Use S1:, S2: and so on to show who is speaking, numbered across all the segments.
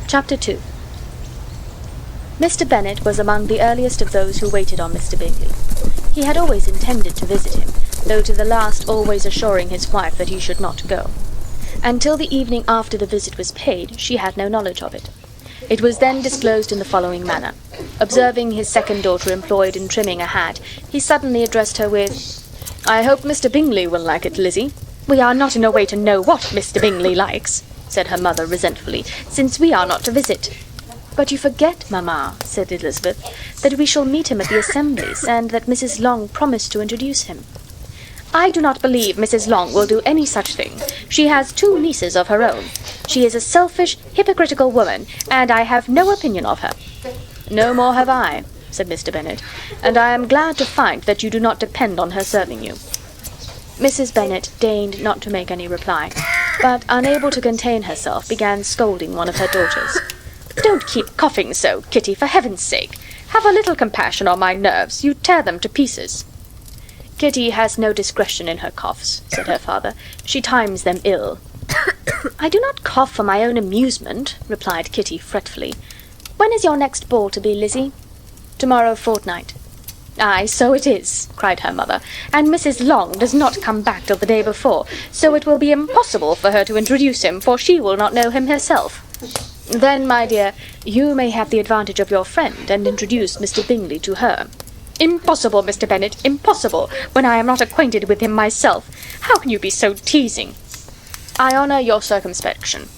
S1: Chapter 2. Mr. Bennet was among the earliest of those who waited on Mr. Bingley. He had always intended to visit him, though to the last always assuring his wife that he should not go. Until the evening after the visit was paid, she had no knowledge of it. It was then disclosed in the following manner. Observing his second daughter employed in trimming a hat, he suddenly addressed her with, "I hope Mr. Bingley will like it, Lizzie." "We are not in a way to know what Mr. Bingley likes," said her mother resentfully, "since we are not to visit." "But you forget, mamma," said Elizabeth, "that we shall meet him at the assemblies, and that Mrs. Long promised to introduce him." "I do not believe Mrs. Long will do any such thing. She has 2 nieces of her own. She is a selfish, hypocritical woman, and I have no opinion of her." "No more have I," said Mr. Bennet, "and I am glad to find that you do not depend on her serving you." Mrs. Bennet deigned not to make any reply, but, unable to contain herself, began scolding one of her daughters. "Don't keep coughing so, Kitty, for heaven's sake. Have a little compassion on my nerves. You tear them to pieces." "Kitty has no discretion in her coughs," said her father. "She times them ill." "I do not cough for my own amusement," replied Kitty fretfully. "When is your next ball to be, Lizzie?" "Tomorrow fortnight." "Aye, so it is," cried her mother, "and Mrs. Long does not come back till the day before, so it will be impossible for her to introduce him, for she will not know him herself." "Then, my dear, you may have the advantage of your friend, and introduce Mr. Bingley to her." "Impossible, Mr. Bennet, impossible, when I am not acquainted with him myself. How can you be so teasing?" "I honour your circumspection.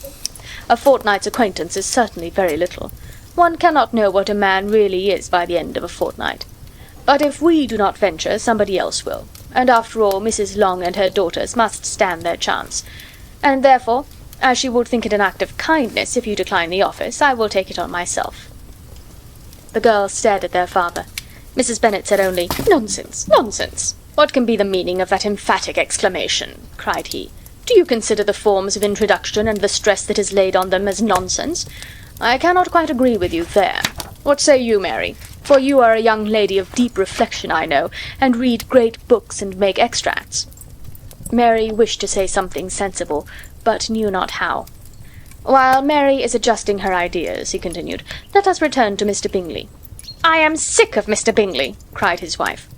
S1: A fortnight's acquaintance is certainly very little. One cannot know what a man really is by the end of a fortnight. But if we do not venture, somebody else will, and after all Mrs. Long and her daughters must stand their chance. And therefore, as she would think it an act of kindness if you decline the office, I will take it on myself." The girls stared at their father. Mrs. Bennet said only, "Nonsense, nonsense! What can be the meaning of that emphatic exclamation?" cried he. "Do you consider the forms of introduction and the stress that is laid on them as nonsense? I cannot quite agree with you there. What say you, Mary? For you are a young lady of deep reflection, I know, and read great books and make extracts." Mary wished to say something sensible, but knew not how. "While Mary is adjusting her ideas," he continued, "let us return to Mr. Bingley." "I am sick of Mr. Bingley," cried his wife.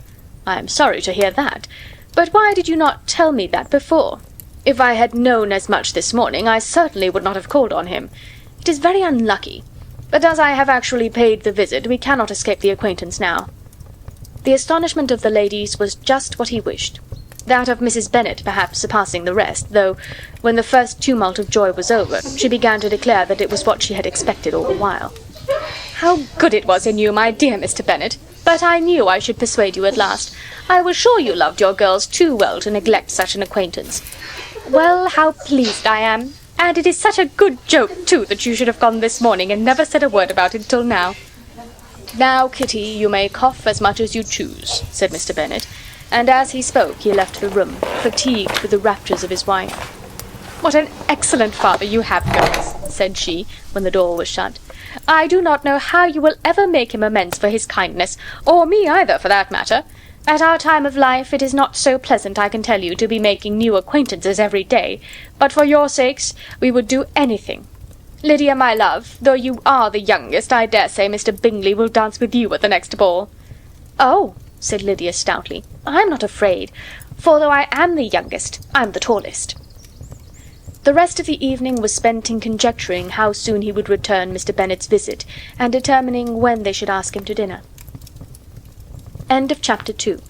S1: "I am sorry to hear that. But why did you not tell me that before? If I had known as much this morning, I certainly would not have called on him. It is very unlucky, but as I have actually paid the visit, we cannot escape the acquaintance now." The astonishment of the ladies was just what he wished. That of Mrs. Bennet perhaps surpassing the rest, though, when the first tumult of joy was over, she began to declare that it was what she had expected all the while. "How good it was in you, my dear Mr. Bennet! But I knew I should persuade you at last. I was sure you loved your girls too well to neglect such an acquaintance. Well, how pleased I am! And it is such a good joke, too, that you should have gone this morning and never said a word about it till now." "Now, Kitty, you may cough as much as you choose," said Mr. Bennet, and as he spoke he left the room, fatigued with the raptures of his wife. "What an excellent father you have, girls," said she, when the door was shut. "I do not know how you will ever make him amends for his kindness, or me either, for that matter. At our time of life it is not so pleasant, I can tell you, to be making new acquaintances every day, but for your sakes we would do anything. Lydia, my love, though you are the youngest, I dare say Mr. Bingley will dance with you at the next ball." "Oh," said Lydia stoutly, "I am not afraid, for though I am the youngest, I'm the tallest." The rest of the evening was spent in conjecturing how soon he would return Mr. Bennet's visit, and determining when they should ask him to dinner. End of Chapter 2.